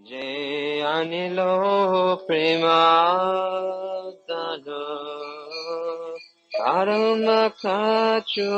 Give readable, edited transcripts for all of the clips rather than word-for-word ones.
Jai Anilo Premadano Karma Kacho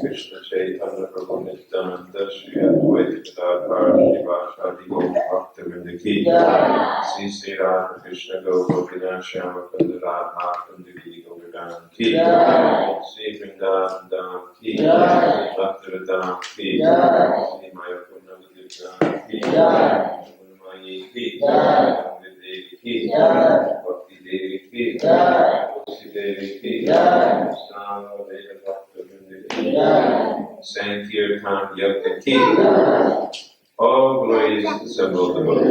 Krishna Chaitanya Prabhu Nityananda Shri Advaita Gadadhar Bhaktivedanta Swami Sri Krishna Goswami Prabhupada Shama Kanda Radha Kanda Dham Ki, Sri Vrindavan Dham Ki, Bhaktivedanta Ki, Sri Mayapurna Dham Ki, Mayi Ki, Devi Ki, Bhakti Devi Ki, Tulsi Devi Ki, Snana Veda Bhaktivedanta Ki, Sankirtan Yagya Ki. All glories assembled the Lord.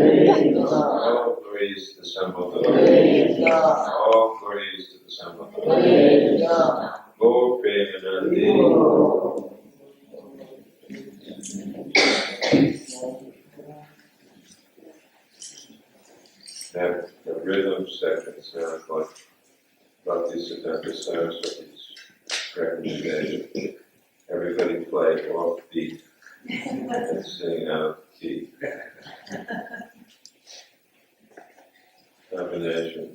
All glories assembled the Lord. All glories to the Son of the Lord. Lord Premanandi. That the rhythm section sounds like Bhaktivedanta Saraswati's recommendation. Everybody play off beat and sing out of key. Combination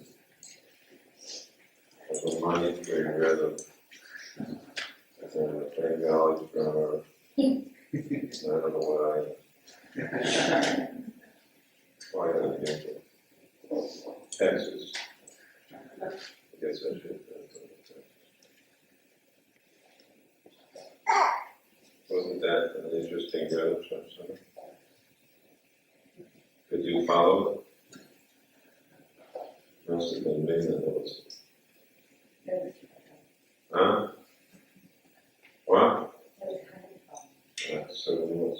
of a monetary rhythm and then a Bengali drummer. I don't know why I think it. Texas. I guess I should. Wasn't that an interesting rhythm, Shamsana? Could you follow it? Must have been me that was. Huh? What? So it was.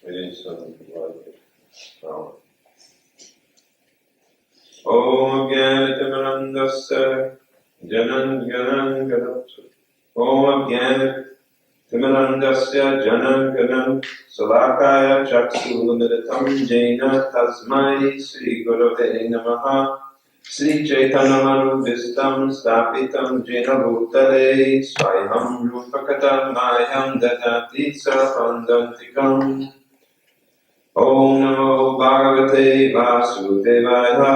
We need something like it. Om Gyanitamandasya Janan Ganan Gadapsu. Om Gyanitamandasya Janan Ganan Salakaya Chaksulamidatam Jaina Tasmai Sri Gurave Namaha Sri Chaitanamanubhistam Stapitam Jena Bhutale Swayam Rupakatam Mayam Dadati Sapandantikam Om Namo Bhagavate Vasudevaya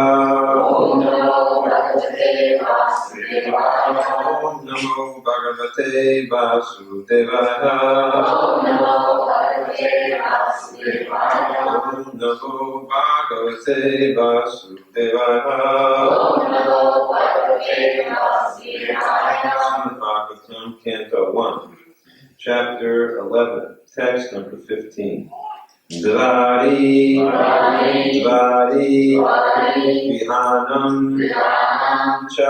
Om Namo Bhagavate Vasudevaya Om Namo Bhagavate Vasudevaya Om Namo Bhagavate Vasudevaya Om Namo Bhagavate Vasudevaya Om Namo Bhagavate Vasudevaya Bhagavatam, Canto 1, Chapter 11, Text number 15. Dvari, Vihanam, Cha,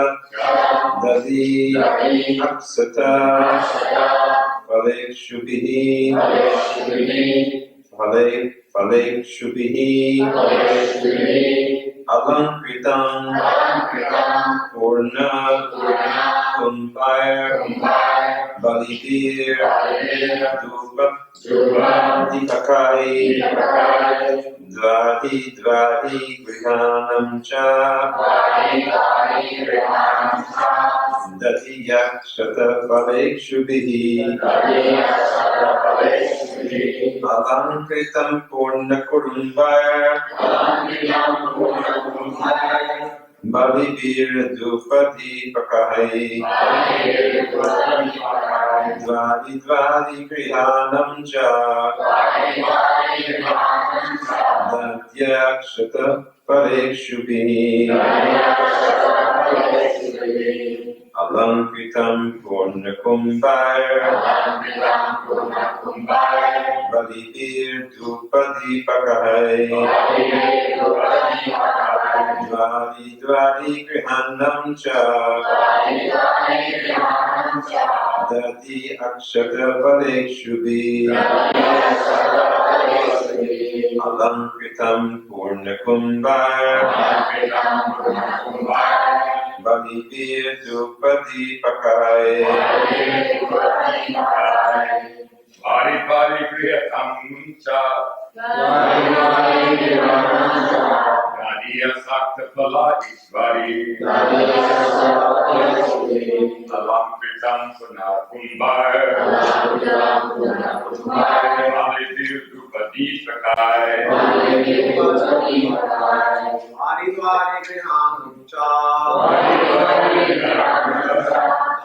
Dadi, Aksata, Falek Shubhi, Falek Shubhi, Alankritam, Purna, Kumbhir, Balivir, Dupa, Dikakai, Dvari, Grihanam Cha, Dati Yakshata Falek Shubhi, Alankritam Purna Kurumbhir, Balivir Dupati Pakai, Dvari Grihanam Cha, Natyakshata Falek Shubhi, Alankritam Purna Kumbhir, Balivir Dupati Pakai, Dvari Grihanam Cha, Dati Akshata Falek Shubhi, Alankritam Purna Kumbhir, Balivir Dupati Pakai, Vari Grihanam Cha, Nadia Sakta Phala Ishvari, Alankritam Purna Kumbhir, Balivir Dupati Pakai, Vari Grihanam Cha,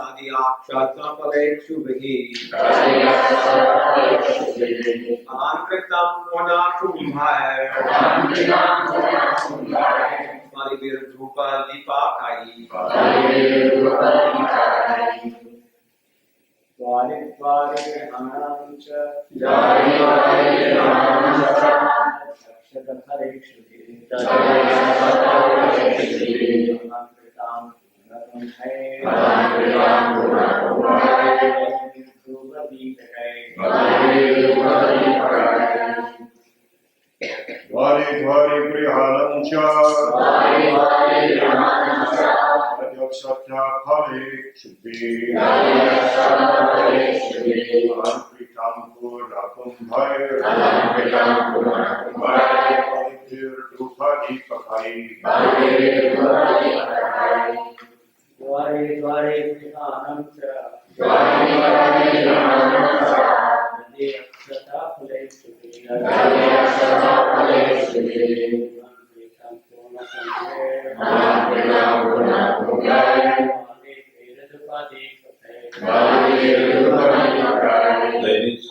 Adi Akshata Falek Shubhi, Alankritam Purna Kumbhir, Balibir Drupa Dipakai. Dwari Dwari Hanamcha. Dwari Dwari Prihanam Cha Rajakshatya Pali Chupi Anpritam Pura Kumbhai Palitir Dupadi Pakai Dwari Dwari Prihanam Cha Ladies,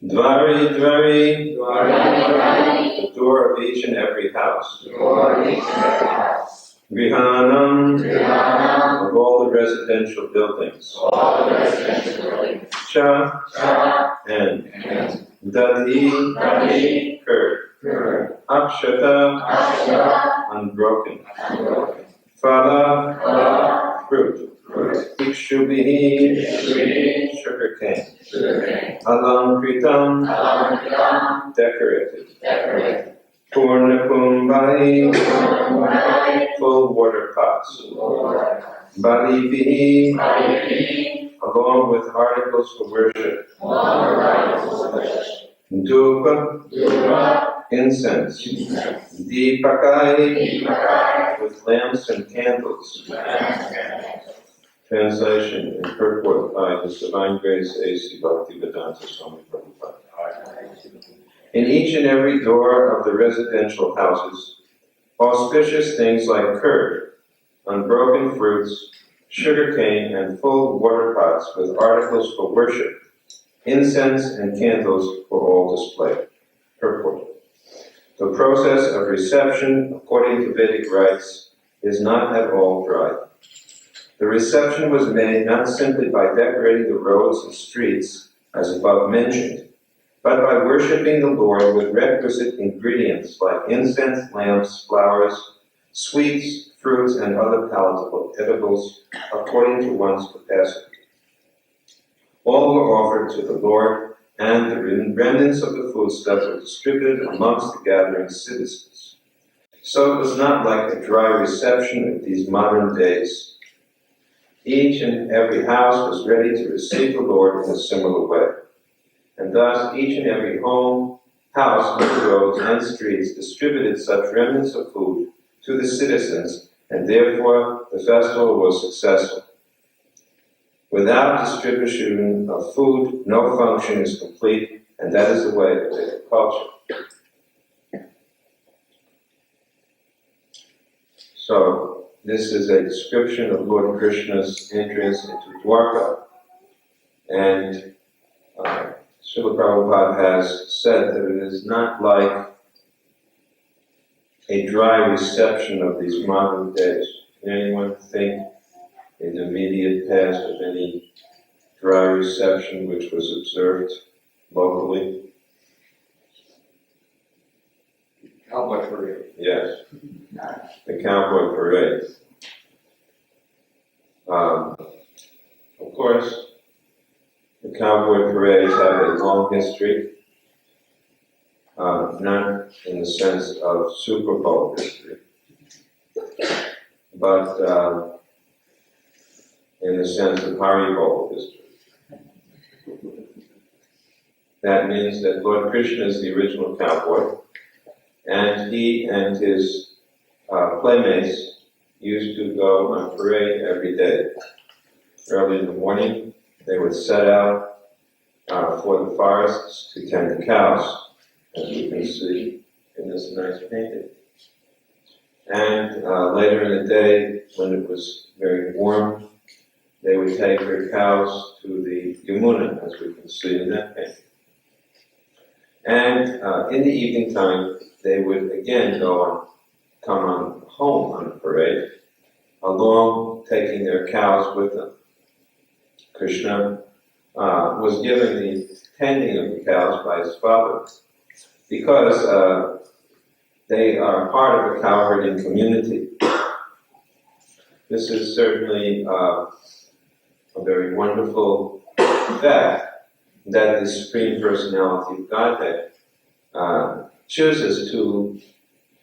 Dwari Dwari, the door of each and every house. Grihanam, of all the residential buildings. Cha, and Dadi, curd. Akshata, unbroken. Phala, fruit. Ikshubhi, sugar cane. Alamkritam, decorated. Purnakumbai, full water pots. Balibihi, along with articles for worship. Dhupa, incense. Deepakai, with lamps and candles. Translation and purport by His Divine Grace A.C. Bhaktivedanta Swami Prabhupada. In each and every door of the residential houses, auspicious things like curd, unbroken fruits, sugar cane, and full water pots with articles for worship, incense and candles were all displayed. Purport. The process of reception, according to Vedic rites, is not at all dry. The reception was made not simply by decorating the roads and streets, as above mentioned, but by worshipping the Lord with requisite ingredients like incense, lamps, flowers, sweets, fruits, and other palatable edibles, according to one's capacity. All were offered to the Lord, and the remnants of the foodstuff were distributed amongst the gathering citizens. So it was not like a dry reception of these modern days. Each and every house was ready to receive the Lord in a similar way. And thus each and every home, house, on the roads and streets distributed such remnants of food to the citizens, and therefore the festival was successful. Without distribution of food, no function is complete, and that is the way of Vedic culture. So, this is a description of Lord Krishna's entrance into Dwarka. And Srila Prabhupada has said that it is not like a dry reception of these modern days. Can anyone think in the immediate past of any dry reception which was observed locally? Cowboy parade. Yes, the cowboy parade. Of course, the cowboy parades have a long history, not in the sense of Super Bowl history, but in the sense of Haribol history. That means that Lord Krishna is the original cowboy, and he and his playmates used to go on parade every day. Early in the morning, they would set out for the forests to tend the cows, as you can see in this nice painting. And later in the day, when it was very warm, they would take their cows to the Yamuna, as we can see in that painting. And in the evening time, they would again come on home on the parade, along taking their cows with them. Krishna was given the tending of the cows by his father because they are part of a cow herding community. This is certainly a very wonderful fact that the Supreme Personality of Godhead chooses to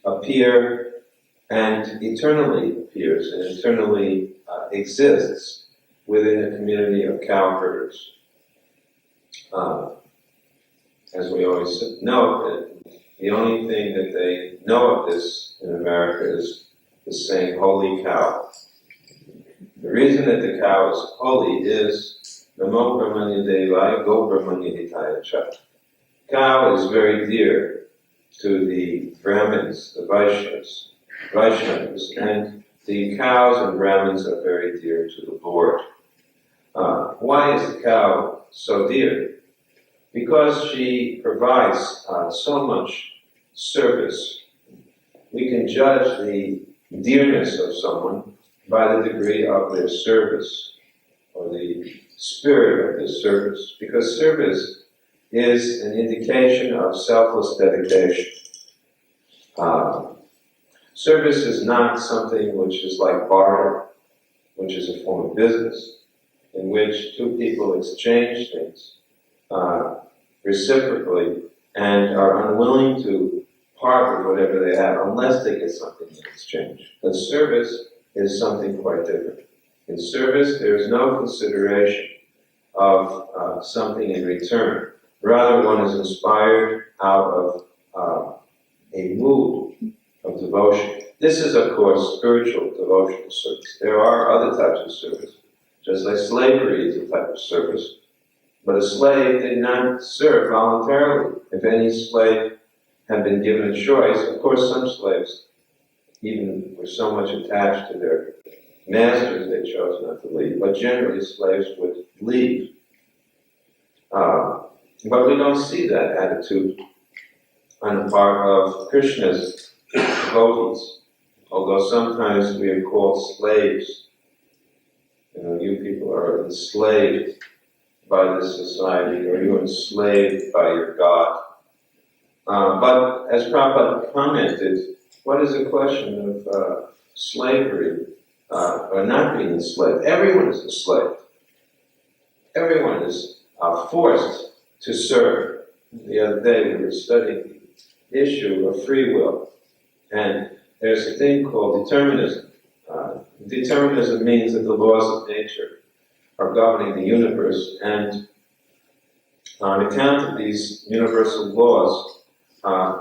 appear and eternally appears and eternally exists within a community of cow herders. As we always note, the only thing that they know of this in America is the saying, holy cow. The reason that the cow is holy is Namo Brahmanya Devaya Go Brahmanya Hitaya Cha. Cow is very dear to the Brahmins, the Vaishnavas, and the cows and Brahmins are very dear to the Lord. Why is the cow so dear? Because she provides so much service. We can judge the dearness of someone by the degree of their service, or the spirit of their service, because service is an indication of selfless dedication. Service is not something which is like barter, which is a form of business, in which two people exchange things reciprocally and are unwilling to part with whatever they have unless they get something in exchange. But service is something quite different. In service, there is no consideration of something in return. Rather, one is inspired out of a mood of devotion. This is, of course, spiritual devotional service. There are other types of service, just like slavery is a type of service. But a slave did not serve voluntarily. If any slave had been given a choice, of course some slaves even were so much attached to their masters they chose not to leave. But generally slaves would leave. But we don't see that attitude on the part of Krishna's devotees. Although sometimes we are called slaves. You people are enslaved by this society, or you're enslaved by your God. But as Prabhupada commented, what is a question of slavery or not being enslaved? Everyone is enslaved. Everyone is forced to serve. The other day we were studying the issue of free will, and there's a thing called determinism. Determinism means that the laws of nature are governing the universe, and on account of these universal laws,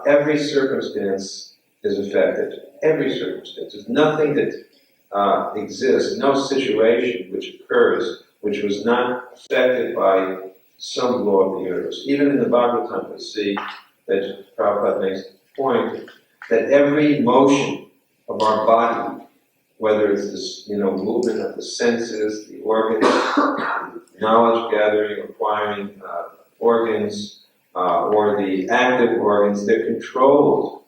every circumstance is affected. Every circumstance. There's nothing that exists, no situation which occurs which was not affected by some law of the universe. Even in the Bhagavatam, we see that Prabhupada makes the point that every motion of our body, whether it's this, movement of the senses, the organs, knowledge gathering, acquiring organs, or the active organs, they're controlled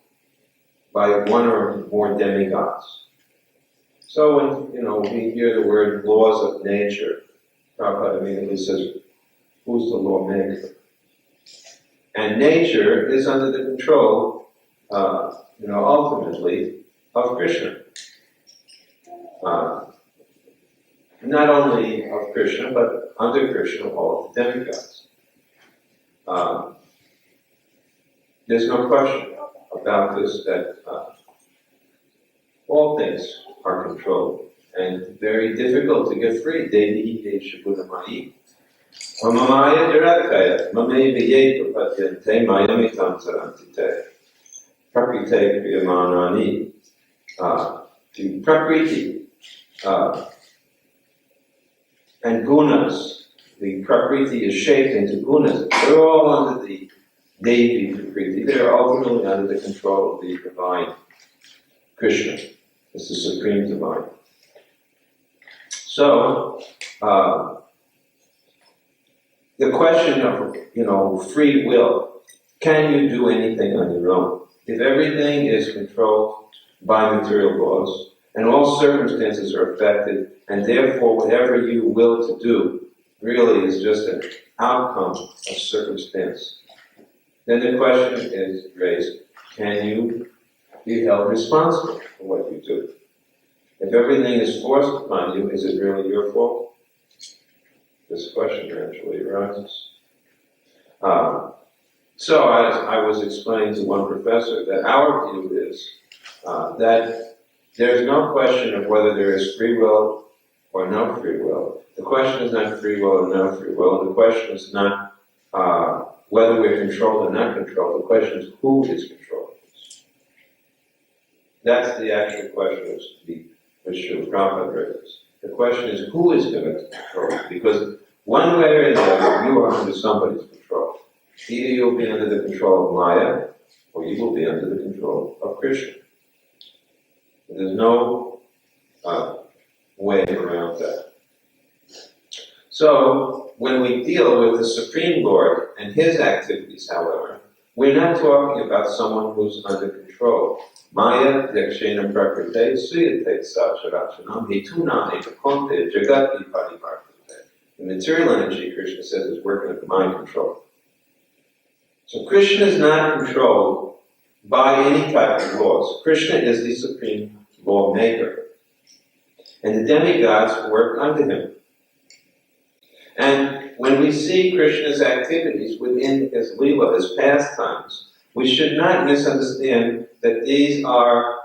by one or more demigods. So when, we hear the word laws of nature, Prabhupada immediately says, who's the lawmaker? And nature is under the control, ultimately, of Krishna. Not only of Krishna, but under Krishna, all of the demigods. There's no question about this, that all things are controlled and very difficult to get free. Devi Shabunamai. Mamamaya Dirakaya, Mame Viye Papatyante, Mayamitam Sarantite. Prakrite Kriyamanani. The Prakriti and Gunas. The Prakriti is shaped into Gunas. They're all under the Devi Prakriti. They're ultimately under the control of the divine Krishna. It's the supreme divine. So, the question of, free will, can you do anything on your own? If everything is controlled by material laws, and all circumstances are affected, and therefore whatever you will to do really is just an outcome of circumstance, then the question is raised, can you be held responsible for what you do? If everything is forced upon you, is it really your fault? This question naturally arises. So I was explaining to one professor that our view is that there's no question of whether there is free will or no free will. The question is not free will or no free will. The question is not whether we're controlled or not controlled. The question is who is controlling us. That's the actual question which Srila Prabhupada raises. The question is who is going to control you? Because one way or another, you are under somebody's control. Either you'll be under the control of Maya, or you will be under the control of Krishna. There's no way around that. So, when we deal with the Supreme Lord and His activities, however, we're not talking about someone who's under control. Maya yakshena prakrite suyate sacharachanam hitunam ekakonte jagati parivartate. The material energy, Krishna says, is working at the mind control. So Krishna is not controlled by any type of laws. Krishna is the supreme lawmaker. And the demigods work under him. And when we see Krishna's activities within his Leela, his pastimes, we should not misunderstand that these are,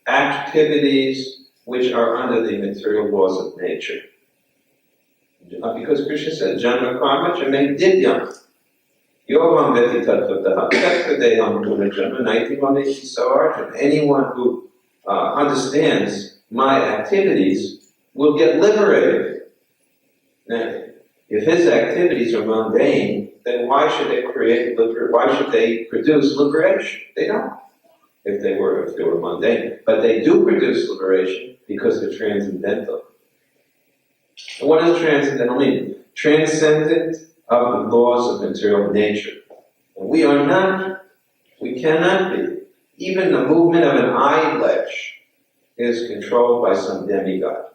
activities which are under the material laws of nature. Because Krishna said, Janma karma jame didyam. Yovam veti tattvatah. Tattvadeham punajama naitimameti savarjan. Anyone who understands my activities will get liberated. Now, if his activities are mundane, then why should they produce liberation? They don't. If they were mundane. But they do produce liberation because they're transcendental. And what does transcendental mean? Transcendent of the laws of material nature. And we cannot be. Even the movement of an eyelash is controlled by some demigod.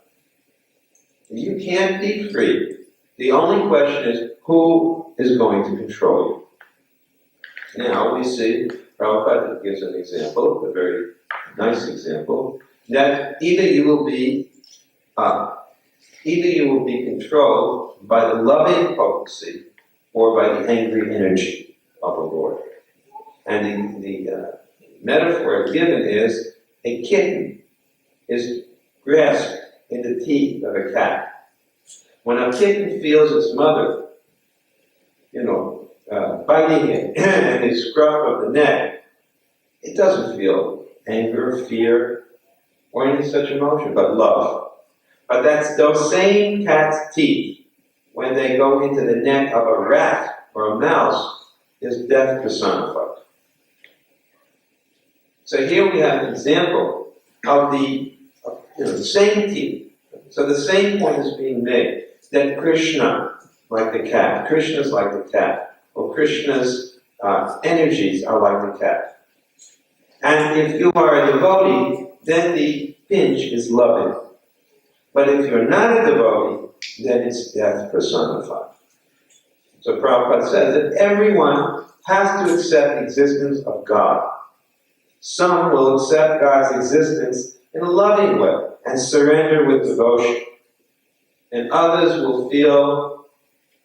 You can't be free. The only question is, who is going to control you? Now we see, Prabhupada gives an example, a very nice example, that either you will be controlled by the loving potency or by the angry energy of the Lord. And the metaphor given is a kitten is grasped in the teeth of a cat. When a kitten feels its mother, biting it in the scruff of the neck, it doesn't feel anger, fear, or any such emotion, but love. But that's those same cat's teeth, when they go into the neck of a rat or a mouse, is death personified. So here we have an example of the same teeth. So the same point is being made, that Krishna, like the cat, Krishna is like the cat, or Krishna's energies are like the cat. And if you are a devotee, then the pinch is loving. But if you're not a devotee, then it's death personified. So Prabhupada says that everyone has to accept the existence of God. Some will accept God's existence in a loving way and surrender with devotion. And others will feel,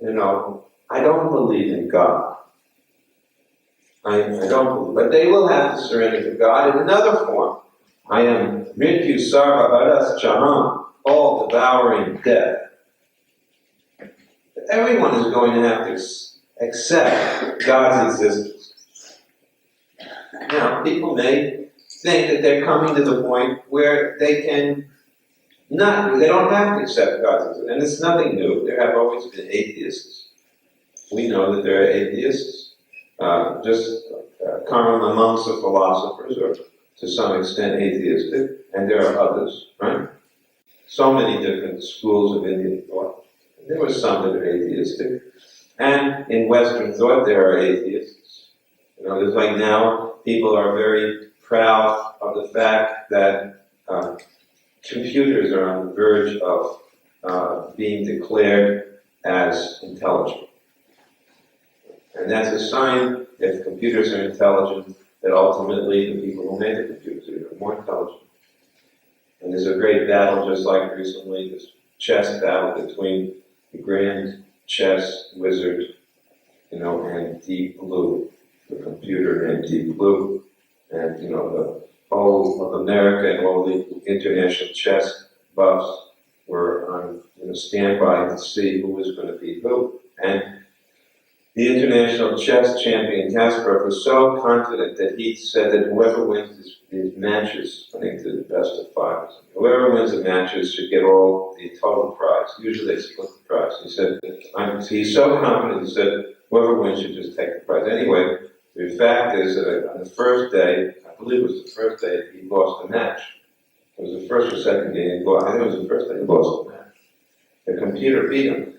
I don't believe in God. I don't believe, but they will have to surrender to God in another form. I am Mrityu Sarva Haras Chaham, all devouring death. But everyone is going to have to accept God's existence. Now, people may think that they're coming to the point where they don't have to accept God's existence. And it's nothing new. There have always been atheists. We know that there are atheists. Common amongst the philosophers, or to some extent atheistic, and there are others, right? So many different schools of Indian thought. There were some that are atheistic. And in Western thought, there are atheists. There's like now, people are very proud of the fact that computers are on the verge of being declared as intelligent. And that's a sign, if computers are intelligent, that ultimately the people who made the computers are more intelligent. And there's a great battle, just like recently, this chess battle between the grand chess wizard, and Deep Blue, the computer named Deep Blue, and, the whole of America and all the international chess buffs were on standby to see who was going to beat who. And the international chess champion Kasparov was so confident that he said that whoever wins his matches, I think to the best of five, whoever wins the matches should get all the total prize. Usually they split the prize. He said, he's so confident, he said, whoever wins should just take the prize. Anyway, the fact is that on the first day, I believe it was the first day, he lost the match. It was the first or second game he lost. I think it was the first day he lost the match. The computer beat him.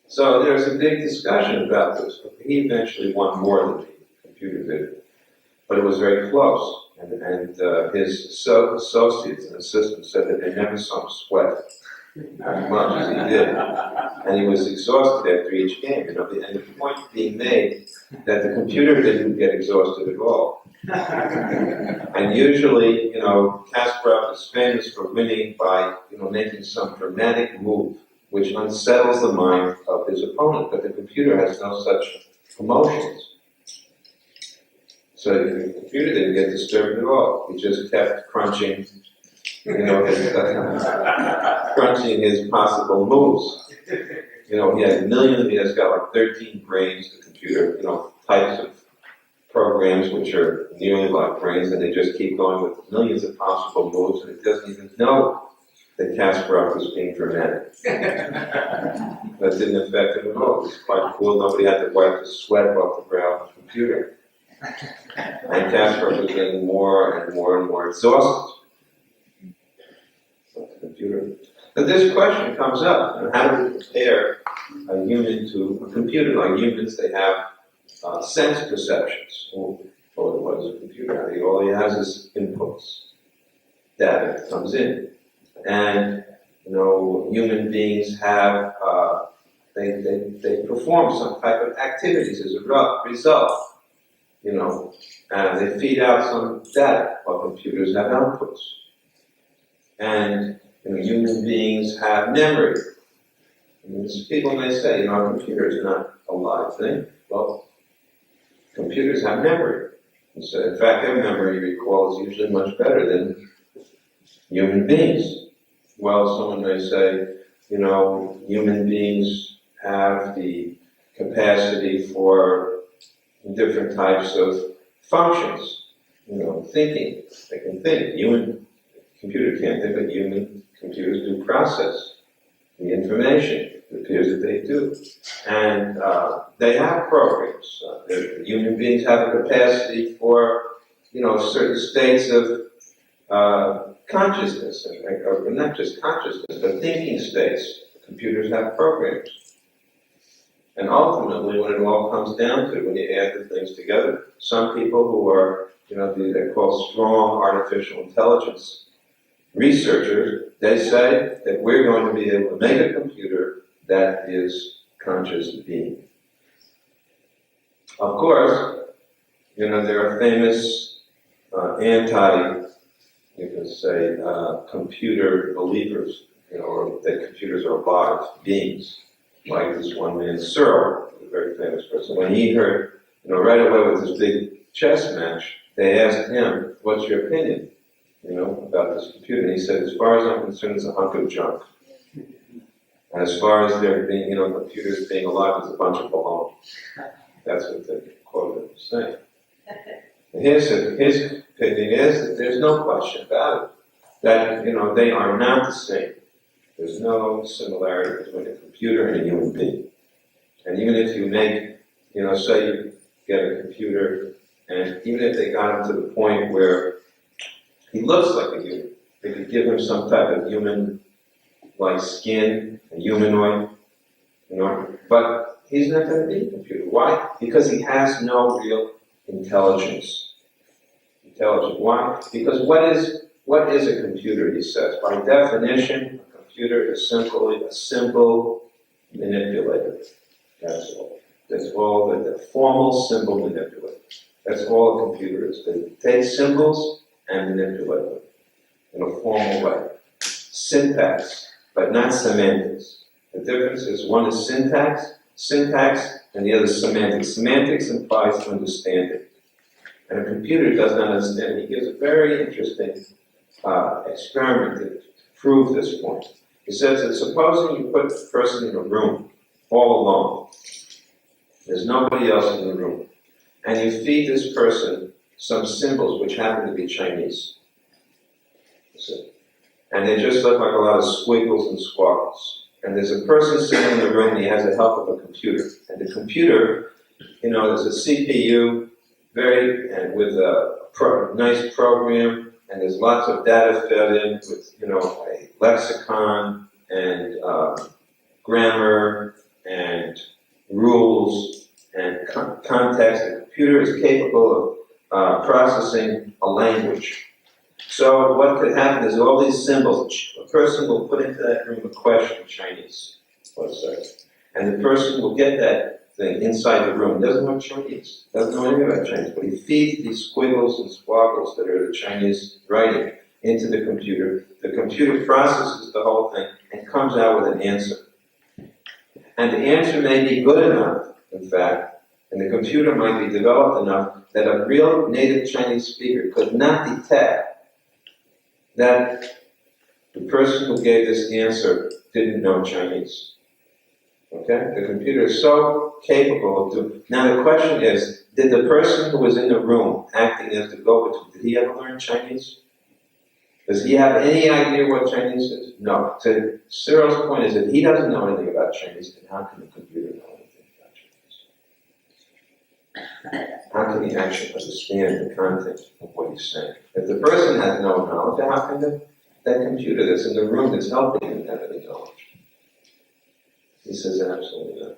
So there's a big discussion about this. He eventually won more than the computer did, but it was very close. And his associates and assistants said that they never saw him sweat as much as he did. And he was exhausted after each game. And the point being made that the computer didn't get exhausted at all. And usually, Kasparov is famous for winning by, making some dramatic move which unsettles the mind of his opponent, but the computer has no such emotions. So the computer didn't get disturbed at all. He just kept crunching, crunching his possible moves. He had millions, he has got like 13 brains, the computer, types of programs which are nearly like brains, and they just keep going with millions of possible moves, and it doesn't even know that Kasparov was being dramatic. That didn't affect him at all. It was quite cool. Nobody had to wipe the sweat off the brow of the computer. And Kasparov was getting more and more and more exhausted. The computer. But this question comes up: how do we compare a human to a computer? Like humans, they have sense perceptions. Well, what is a computer? All he has is inputs, data that comes in. And, human beings have, they perform some type of activities as a result, and they feed out some data, while computers have outputs. And, human beings have memory. People may say, a computer is not a live thing. Well, computers have memory. And so, in fact, their memory recall is usually much better than human beings. Well, someone may say, human beings have the capacity for different types of functions, thinking. They can think. Computer can't think, but human computers do process the information. It appears that they do. And they have programs. Human beings have a capacity for, certain states of consciousness, or not just consciousness, but thinking states. Computers have programs. And ultimately, when it all comes down to it, when you add the things together, some people who are, they're called strong artificial intelligence researchers, they say that we're going to be able to make a computer that is conscious being. Of course, there are famous computer believers, or that computers are alive beings, like this one man, Searle, a very famous person. When he heard, right away with this big chess match, they asked him, "What's your opinion, about this computer?" And he said, "As far as I'm concerned, it's a hunk of junk. And as far as there being, computers being alive, it's a bunch of baloney." That's what they quoted him saying. And his opinion is that there's no question about it, that, they are not the same. There's no similarity between a computer and a human being. And even if you make, say you get a computer, and even if they got him to the point where he looks like a human, they could give him some type of human-like skin, a humanoid, but he's not going to be a computer. Why? Because he has no real intelligence. Why? Because what is a computer, he says? By definition, a computer is simply a simple manipulator. That's all. That's all the formal symbol manipulator. That's all a computer is. They take symbols and manipulate them in a formal way. Syntax, but not semantics. The difference is one is syntax, and the other is semantics. Semantics implies understanding. And a computer does not understand. He gives a very interesting experiment to prove this point. He says that supposing you put the person in a room all alone, there's nobody else in the room, and you feed this person some symbols which happen to be Chinese. And they just look like a lot of squiggles and squaggles. And there's a person sitting in the room, and he has the help of a computer. And the computer, there's a CPU, with a nice program, and there's lots of data fed in with, a lexicon and grammar and rules and context. The computer is capable of processing a language. So what could happen is all these symbols, a person will put into that room a question in Chinese, let's say, and the person will get that thing inside the room. He doesn't know Chinese, doesn't know anything about Chinese, but he feeds these squiggles and squaggles that are the Chinese writing into the computer. The computer processes the whole thing and comes out with an answer. And the answer may be good enough, in fact, and the computer might be developed enough that a real native Chinese speaker could not detect that the person who gave this answer didn't know Chinese. Okay? The computer is so capable of doing. Now the question is, did the person who was in the room acting as the go-between, did he ever learn Chinese? Does he have any idea what Chinese is? No. So Cyril's point is that he doesn't know anything about Chinese, and how can the computer know anything about Chinese? How can he actually understand the content of what he's saying? If the person has no knowledge, how can that computer that's in the room that's helping him have any knowledge? He says absolutely not.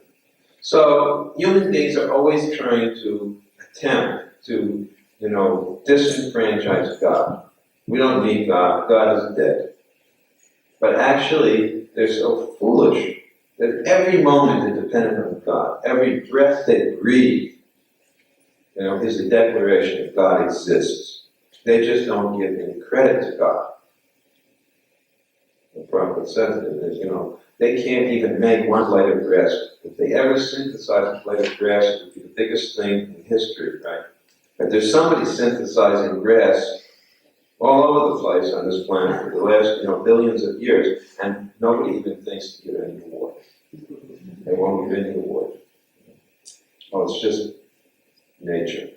So human beings are always trying to attempt to, disenfranchise God. We don't need God. God is dead. But actually, they're so foolish that every moment they're dependent on God. Every breath they breathe, is a declaration that God exists. They just don't give any credit to God. The prophet says that, they can't even make one blade of grass. If they ever synthesize a blade of grass, it would be the biggest thing in history, right? But there's somebody synthesizing grass all over the place on this planet for the last, billions of years, and nobody even thinks to give any award. They won't give any award. Oh, it's just nature.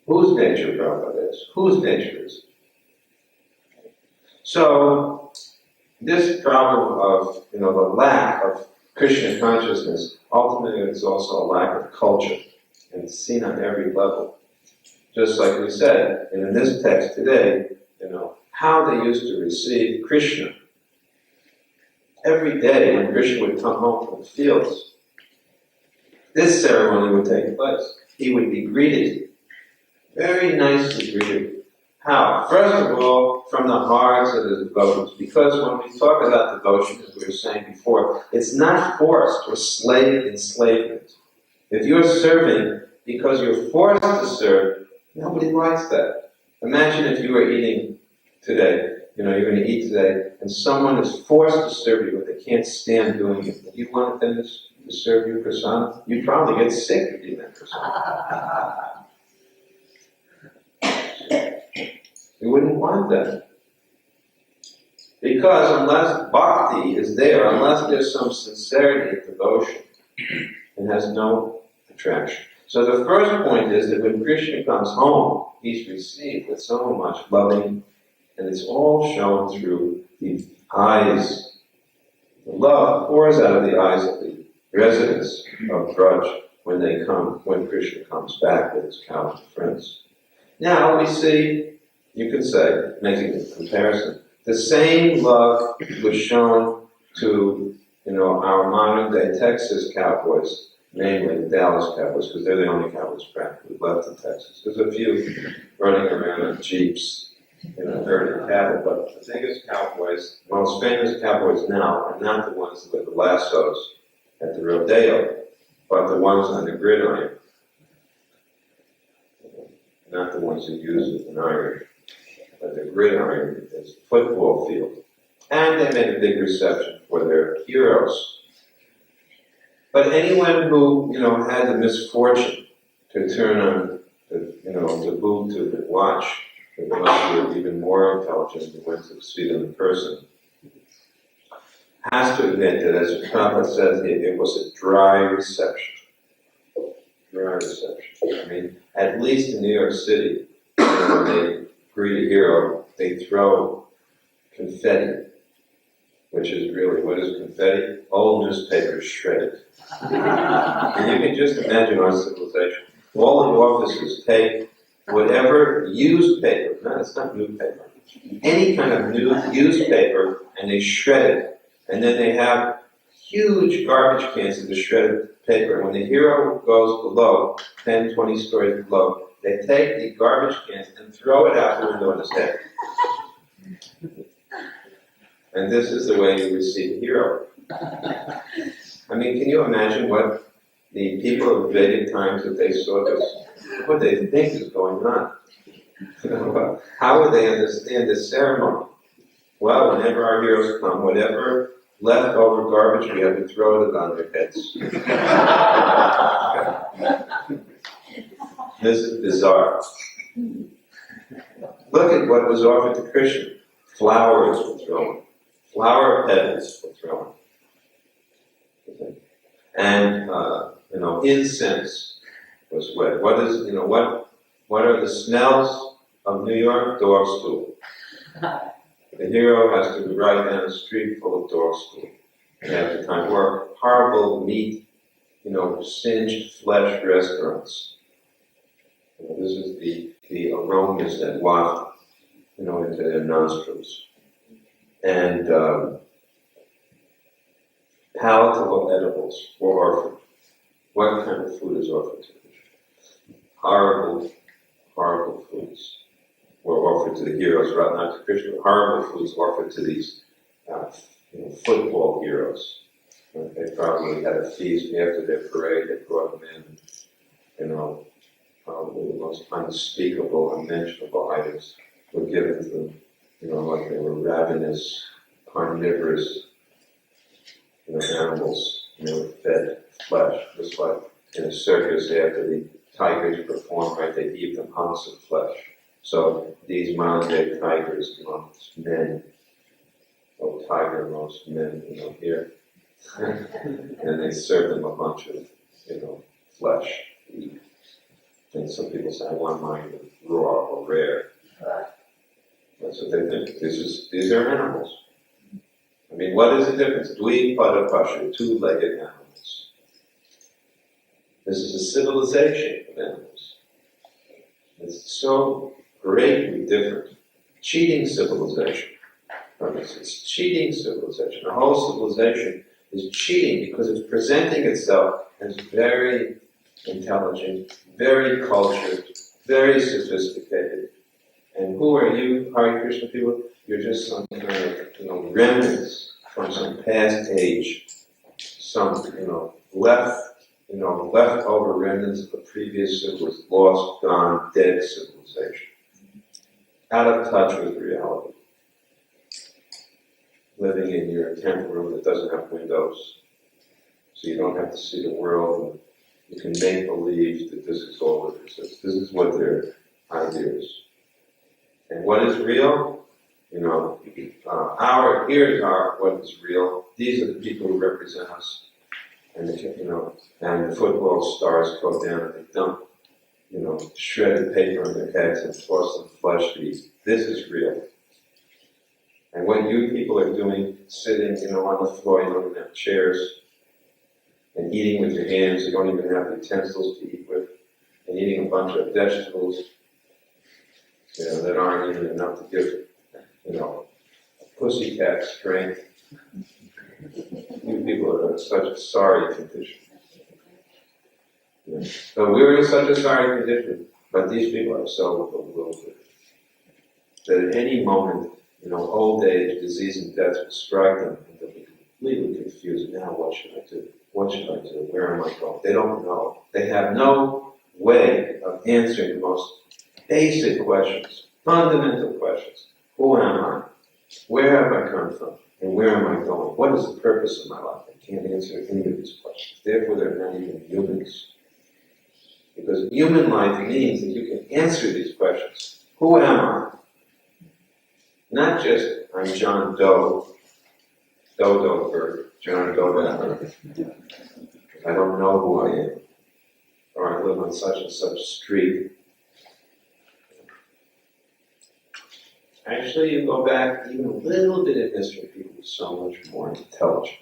Whose nature, Prabhupada is? Whose nature is it? So, This problem of, the lack of Krishna consciousness, ultimately it's also a lack of culture, and it's seen on every level. Just like we said, and in this text today, how they used to receive Krishna. Every day when Krishna would come home from the fields, this ceremony would take place. He would be greeted, very nicely greeted. How? First of all, from the hearts of the devotees. Because when we talk about devotion, as we were saying before, it's not forced or slave enslavement. If you're serving because you're forced to serve, nobody likes that. Imagine if you were eating today, you're going to eat today, and someone is forced to serve you, but they can't stand doing it. Do you want them to serve you prasad? You'd probably get sick of eating that prasad. You wouldn't want that. Because unless bhakti is there, unless there's some sincerity and devotion, it has no attraction. So the first point is that when Krishna comes home, he's received with so much loving, and it's all shown through the eyes. The love pours out of the eyes of the residents of Braj when Krishna comes back with his countless friends. Now we see, you could say, making a comparison, the same love was shown to, our modern day Texas cowboys, namely the Dallas Cowboys, because they're the only Cowboys practically left in Texas. There's a few running around on Jeeps, herding cattle, but the biggest cowboys, the most famous cowboys now, are not the ones with the lassos at the rodeo, but the ones on the gridiron. Not the ones who use an iron, but the gridiron is the football field. And they made a big reception for their heroes. But anyone who, had the misfortune to turn on the boob tube and watch, the ones who are even more intelligent and went to see them in person, has to admit that, as Prabhupada says, it was a dry reception. Dry reception. I mean, at least in New York City, when they greet a hero, they throw confetti, which is really, what is confetti? Old newspapers shredded. And you can just imagine our civilization. All the offices take whatever used paper, no, it's not new paper, any kind of used paper, and they shred it. And then they have huge garbage cans of the shredded paper. And when the hero goes below, 10, 20 stories below, they take the garbage cans and throw it out the window in his head. And this is the way you receive a hero. I mean, can you imagine what the people of Vedic times, if they saw this, what they think is going on? How would they understand this ceremony? Well, whenever our heroes come, whatever leftover garbage we have to throw it on their heads. This is bizarre. Look at what was offered to Krishna. Flowers were thrown. Flower petals were thrown. And, incense was wet. What are the smells of New York? Dog stool. The hero has to ride down a street full of dog stool. And at the time, or horrible meat, singed flesh restaurants. This is the aromas that waft, into their nostrils. And palatable edibles were offered. What kind of food is offered to Krishna? Horrible foods were offered to the heroes, rather not to Krishna. Horrible foods offered to these football heroes. They probably had a feast after their parade. They brought them in, probably the most unspeakable, unmentionable items were given to them. Like they were ravenous, carnivorous, animals, fed flesh. Just like in a circus after the tigers perform, right, they eat them hunks of flesh. So these modern day tigers amongst men, or tiger amongst men, here. And they serve them a bunch of, flesh to eat. And some people say, I want mine raw or rare. That's what they think. These are animals. I mean, what is the difference? Dvipada Pashu, two-legged animals. This is a civilization of animals. It's so greatly different. Cheating civilization. It's cheating civilization. The whole civilization is cheating because it's presenting itself as very intelligent, very cultured, very sophisticated. And who are you, Hare Krishna people? You're just some kind of, remnants from some past age, some, leftover remnants of a previous civilization, lost, gone, dead civilization. Out of touch with reality. Living in your tent room that doesn't have windows, so you don't have to see the world, and you can make believe that this is all that exists. This is what their idea is. And what is real? Here's what is real. These are the people who represent us. And and the football stars go down and they dump, shredded paper on their heads and toss them flesh to eat. This is real. And what you people are doing, sitting, on the floor, you don't even have chairs, and eating with your hands, you don't even have utensils to eat with, and eating a bunch of vegetables, that aren't even enough to give, a pussycat strength. You people are in such a sorry condition. So we're in such a sorry condition, but these people are so bewildered that at any moment, old age, disease, and death will strike them, and they'll be completely confused. Now, what should I do? What should I do? Where am I going? They don't know. They have no way of answering the most basic questions, fundamental questions. Who am I? Where have I come from? And where am I going? What is the purpose of my life? I can't answer any of these questions. Therefore, they're not even humans. Because human life means that you can answer these questions. Who am I? Not just, I'm John Doe, Bird, John Doe Bird. I don't know who I am. Or I live on such and such street. Actually, you go back even a little bit in history, people are so much more intelligent.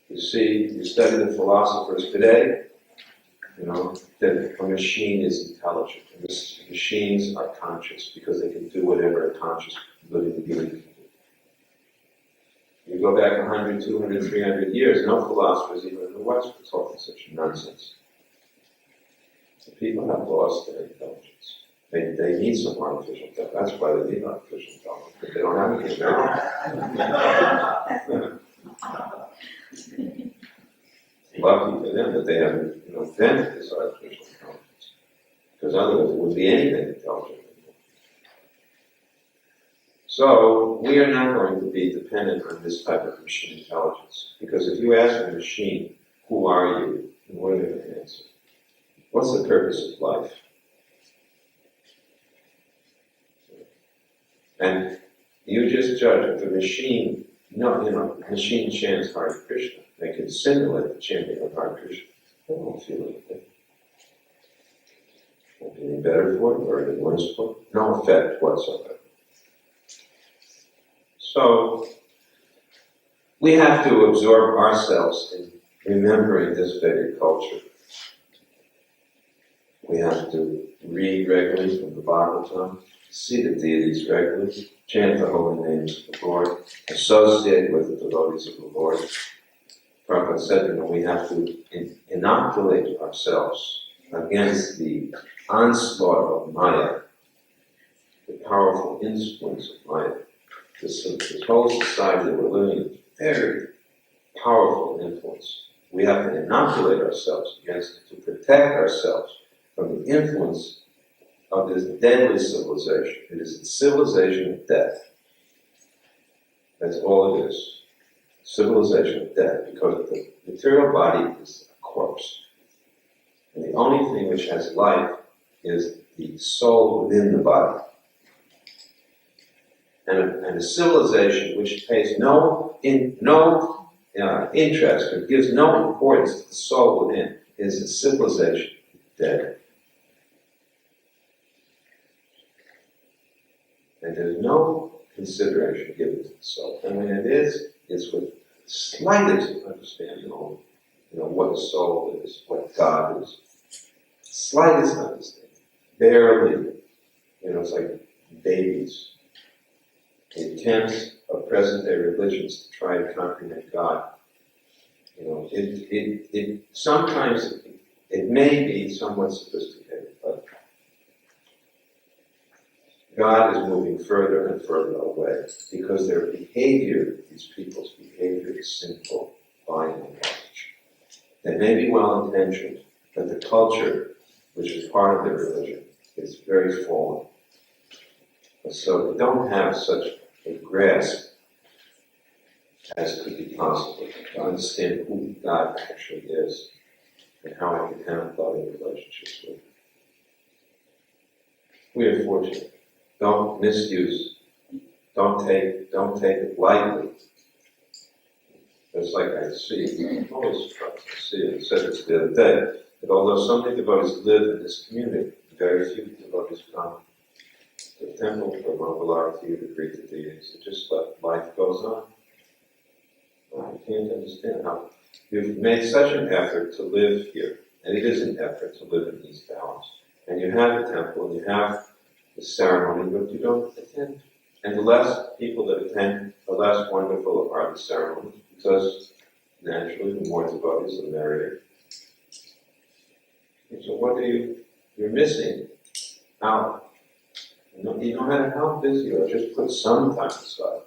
You see, you study the philosophers today, that a machine is intelligent. And machines are conscious because they can do whatever a conscious living being can do. You go back 100, 200, 300 years, no philosophers even in the West were talking such nonsense. The people have lost their intelligence. They need some artificial intelligence. That's why they need artificial intelligence, because they don't have any. Lucky for them that they haven't invented this artificial intelligence, because otherwise it wouldn't be anything intelligent anymore. So we are not going to be dependent on this type of machine intelligence, because if you ask a machine, who are you, and what are they going to answer? What's the purpose of life? And you just judge if the machine, machine chants Hare Krishna. They can simulate the chanting of Hare Krishna. They won't feel anything. Won't be any better for it or any worse for it. No effect whatsoever. So, we have to absorb ourselves in remembering this Vedic culture. We have to read regularly from the Bhagavatam, see the deities regularly, chant the holy names of the Lord, associate with the devotees of the Lord. Prabhupada said, we have to inoculate ourselves against the onslaught of Maya, the powerful influence of Maya. This whole society that we're living in is very powerful influence. We have to inoculate ourselves against it to protect ourselves from the influence of this deadly civilization. It is a civilization of death. That's all it is. Civilization of death, because the material body is a corpse. And the only thing which has life is the soul within the body. And a civilization which pays no interest or gives no importance to the soul within is a civilization dead. And there's no consideration given to the soul. And when it is, it's with slightest understanding of, what the soul is, what God is. Slightest understanding. Barely. It's like babies. The attempts of present-day religions to try to comprehend God. Sometimes it may be somewhat sophisticated, but God is moving further and further away because their behavior, these people's behavior, is sinful by and large. They may be well-intentioned, but the culture, which is part of their religion, is very fallen. So they don't have such a grasp as could be possible to understand who God actually is and how I can have loving relationships with Him. We are fortunate. Don't misuse. Don't take it lightly. It's like I see. Always see it. I said this the other day that although so many devotees live in this community, very few devotees come to the temple for Mangalarti to greet the deities. It just life goes on. I can't understand how you've made such an effort to live here, and it is an effort to live in these towns. And you have a temple, and you have the ceremony, but you don't attend. And the less people that attend, the less wonderful are the ceremonies, because naturally, the more devotees, the merrier. And so what you're missing out. No matter how busy you are, just put some time aside.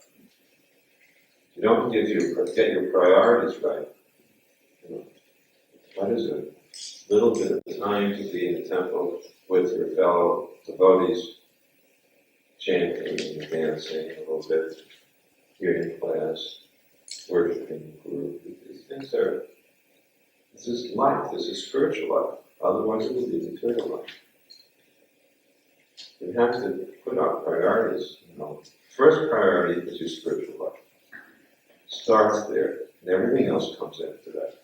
You don't get your priorities right. What is a little bit of time to be in the temple with your fellow devotees, chanting and dancing a little bit, hearing class, worshiping the Guru. These things this is life, this is spiritual life. Otherwise it will be material life. We have to put our priorities, First priority is your spiritual life. Starts there, and everything else comes after that.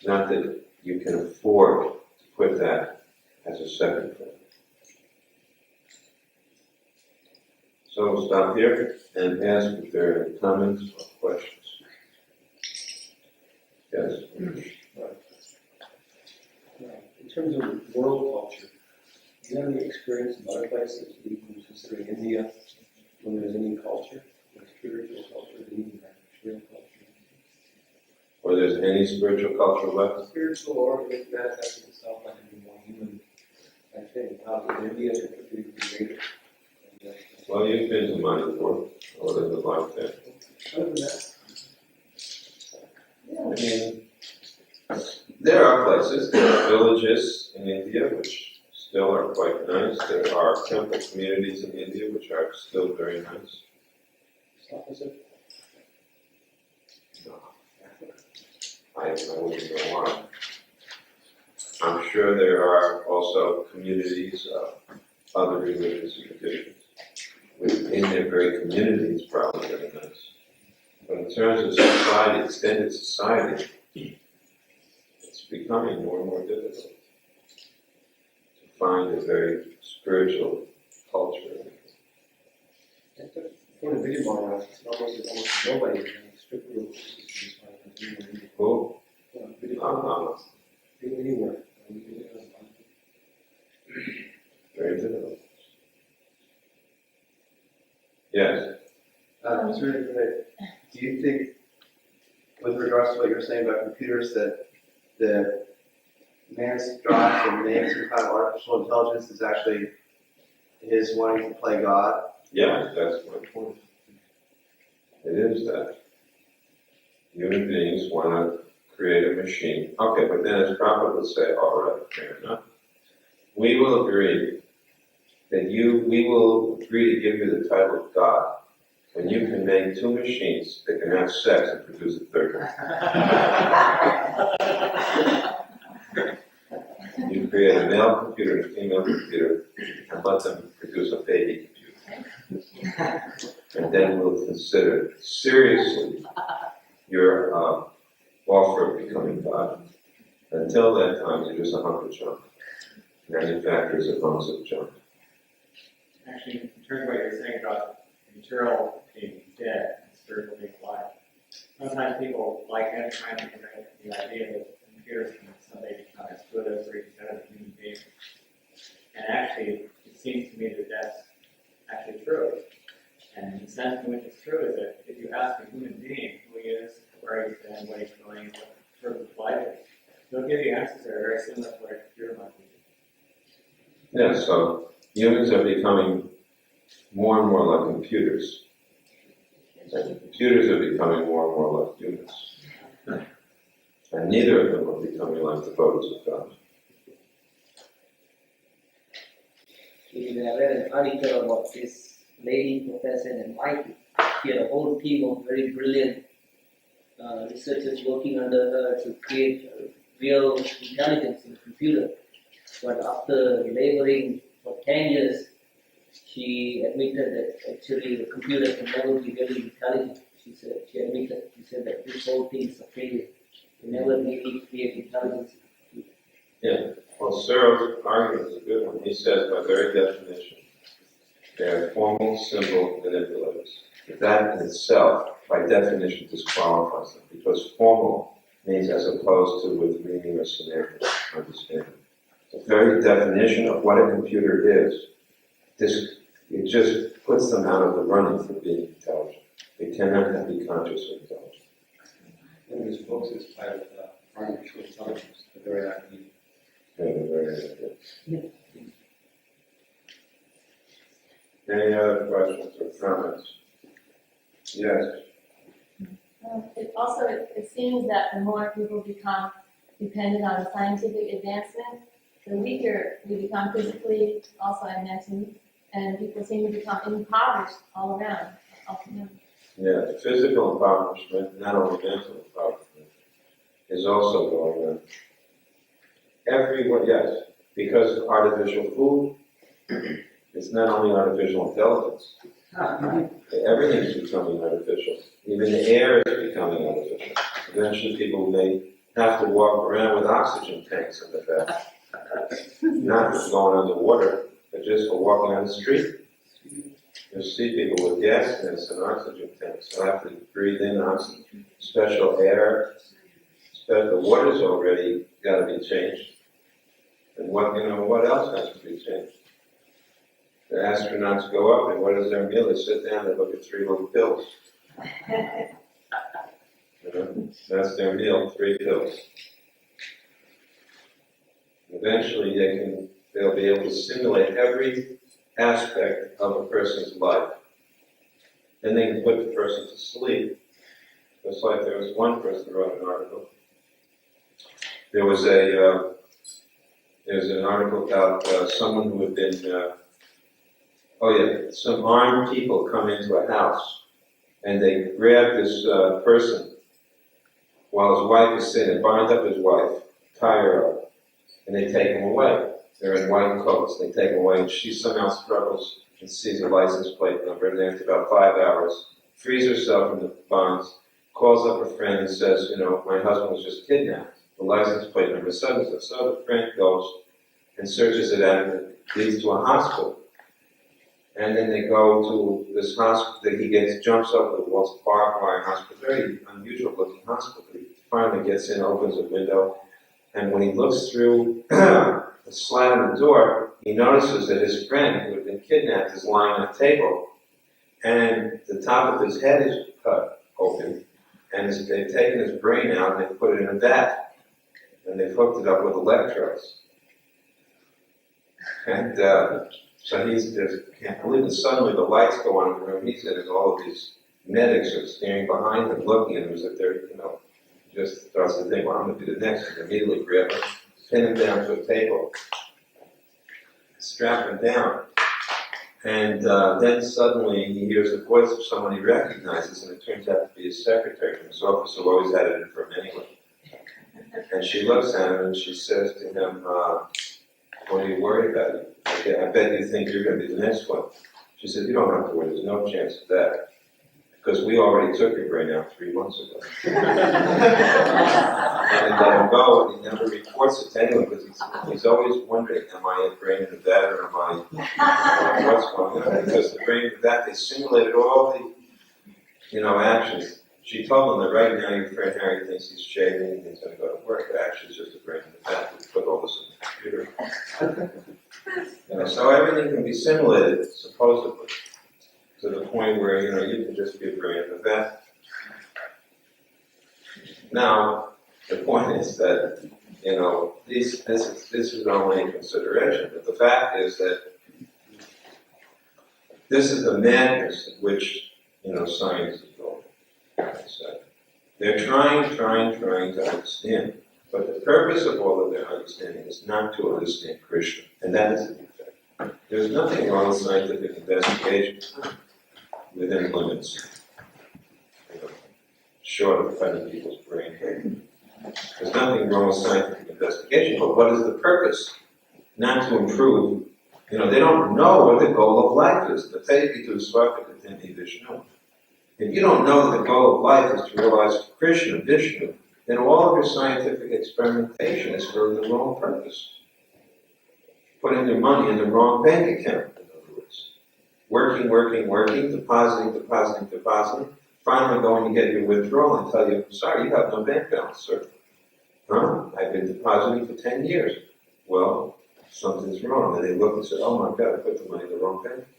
Not that you can afford to put that as a second thing. So we'll stop here and ask if there are any comments or questions. Yes? In terms of world culture, do you have any experience in other places, even considering India, when there's any culture, like spiritual culture, even material culture? Or there's any spiritual culture left? Spiritual or it manifests itself like a more human, I think. In India, it could be created. Well, you've been to Manipur, or there's a like that. Other than that, There are places, there are villages in India which still are quite nice. There are temple communities in India which are still very nice. No. I wouldn't know why. I'm sure there are also communities of other religious traditions. Within their very community is probably very nice. But in terms of society, extended society, it's becoming more and more difficult to find a very spiritual culture. for the video Maharaj, it's almost nobody in strict rules. Who? Anywhere. Very difficult. Yes. Do you think, with regards to what you're saying about computers, that the man's drive to make some kind of artificial intelligence is actually his wanting to play God? Yeah, that's my point. It is that. Human beings want to create a machine. Okay, but then as Prabhupada would say, all right, fair enough. We will agree that we will agree to give you the title of God when you can make two machines that can have sex and produce a third one. You create a male computer and a female computer and let them produce a baby computer. And then we'll consider seriously your offer of becoming God. Until that time, you're just a hunk of junk. Manufacturers of hunks of junk. Actually, in terms of what you're saying about material being dead and spiritual being alive. Sometimes people like that kind of the idea that computers can someday become as good as or even better than human beings. And actually, it seems to me that that's actually true. And the sense in which it's true is that if you ask a human being who he is, where he's been, what he's doing, what sort of life is, they'll give you answers that are very similar to what a computer might be. Yeah, so humans are becoming more and more like computers. And computers are becoming more and more like humans. And neither of them are becoming like the devotees of God. We read an article about this lady, Professor MIT. She had a whole team of very brilliant researchers working under her to create real intelligence in the computer. But after laboring for 10 years, she admitted that actually the computer can never be really intelligent. She said that this whole thing is a failure. You never really create intelligence in the computer. Yeah, well, Searle's argument is a good one. He says, by very definition, they are formal symbol manipulators. But that in itself, by definition, disqualifies them, because formal means as opposed to with meaning or semantic understanding. The very definition of what a computer is, it just puts them out of the running for being intelligent. They cannot be conscious or intelligent. And this book is titled Artificial Intelligence, the very idea. Yeah, they're very good. Any other questions or comments? Yes. It seems that the more people become dependent on scientific advancement, the weaker we become physically, also and mentally, and people seem to become impoverished all around. Yeah, physical impoverishment, not only mental impoverishment, is also going on. Everywhere, yes, because artificial food, it's not only artificial intelligence. Everything's becoming artificial. Even the air is becoming artificial. Eventually people may have to walk around with oxygen tanks in the back. Not for going underwater, but just for walking on the street. You'll see people with gas masks and oxygen tanks. They'll have to breathe in oxygen, special air. The water's already got to be changed. And what else has to be changed? The astronauts go up, and what is their meal? They sit down, they look at 3 little pills. That's their meal, 3 pills. Eventually they'll be able to simulate every aspect of a person's life. Then they can put the person to sleep. Just like there was one person who wrote an article. There was an article about someone who had been, some armed people come into a house and they grab this person while his wife is sitting, bind up his wife, tie her up, and they take him away. They're in white coats, they take him away, and she somehow struggles and sees a license plate number, and after about 5 hours, frees herself from the bonds, calls up a friend and says, my husband was just kidnapped. The license plate number is so the friend goes and searches it out, and it leads to a hospital. And then they go to this hospital, he jumps over the walls, barbed wire hospital, very unusual looking hospital. He finally gets in, opens a window, and when he looks through the slat in the door, he notices that his friend who had been kidnapped is lying on a table, and the top of his head is cut open, and they've taken his brain out and they've put it in a vat, and they've hooked it up with electrodes. And so he just can't believe it. Suddenly the lights go on in the room he's in, and all of these medics are standing behind him looking at him as if they're, just starts to think, well, I'm going to do the next thing. Immediately grab him, pin him down to a table, strap him down. And then suddenly he hears the voice of someone he recognizes, and it turns out to be his secretary from his office, who always had it in for him anyway. And she looks at him and she says to him, what are you worried about? I bet you think you're going to be the next one. She said, you don't have to worry, there's no chance of that. because we already took your brain out 3 months ago. And then let him go, and he never reports it to anyone, because he's always wondering, am I a brain in the vat, or am I, what's going on? Because the brain in the vat, they simulated all the, actions. She told him that right now your friend Harry thinks he's shaving, he's going to go to work, but actually it's just a brain in the vat. We put all this in the computer. So everything can be simulated, supposedly, to the point where, you can just be a brain in the vat. Now, the point is that, this is only a consideration, but the fact is that this is the madness in which, science is going. So they're trying to understand, but the purpose of all of their understanding is not to understand Krishna, and that is the defect. There's nothing wrong with scientific investigation within limits, short of cutting people's brain. There's nothing wrong with scientific investigation, but what is the purpose? Not to improve. They don't know what the goal of life is. If you don't know that the goal of life is to realize Krishna, Vishnu, then all of your scientific experimentation is for the wrong purpose. Putting your money in the wrong bank account, in other words. Working, depositing. Finally going to get your withdrawal and tell you, I'm sorry, you have no bank balance, sir. Huh? I've been depositing for 10 years. Well, something's wrong. And they look and say, oh my God, I put the money in the wrong bank account.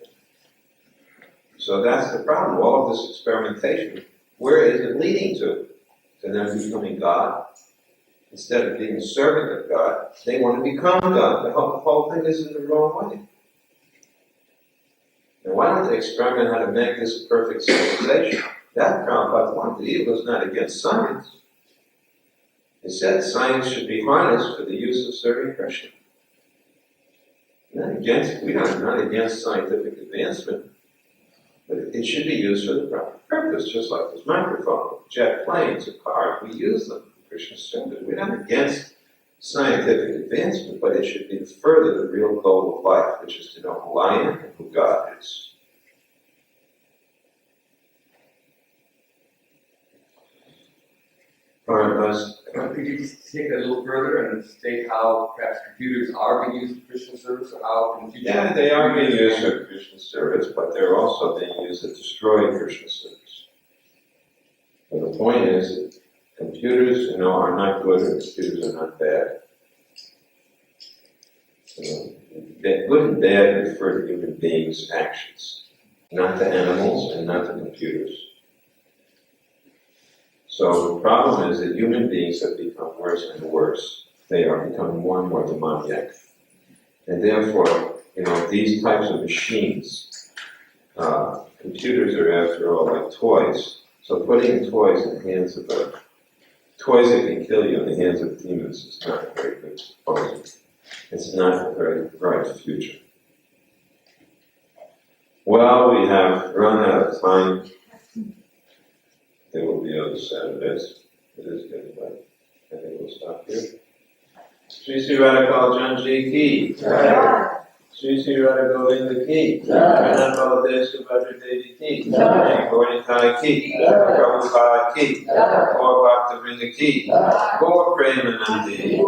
So that's the problem. All of this experimentation, where is it leading to? To them becoming God. Instead of being a servant of God, they want to become God. The whole thing is in the wrong way. Now why don't they experiment how to make this a perfect civilization? That Prabhupada wanted. He was not against science. He said science should be harnessed for the use of serving Krishna. We're not against scientific advancement, but it should be used for the proper purpose, just like this microphone, jet planes, a car. We use them for Krishna's service. We're not against scientific advancement, but it should be to further the real goal of life, which is to know who I am and who God is. Could you just take it a little further and state how perhaps computers are being used for Krishna service, or how in the future? Yeah, they are being used for Krishna service, but they're also being used to destroy Krishna service. So the point is that computers, are not good and computers are not bad. Good and bad refer to human beings' actions, not to animals and not to computers. So the problem is that human beings have become worse and worse. They are becoming more and more demoniac. And therefore, these types of machines, computers are after all like toys. So putting toys in the hands of toys that can kill you in the hands of demons is not a very good proposal. It's not a very bright future. Well, we have run out of time. There will be other Saturdays. It is getting late. I think we'll stop here. Shri Sri Radha Janji Ki. Shri Sri Radha Govinda Ki. Pranam Baladev Subhadra Devi Ki. Gauritai Ki. Prabhupada Ki. Gaur Bhaktivedanta Ki. Gaur Premanandi.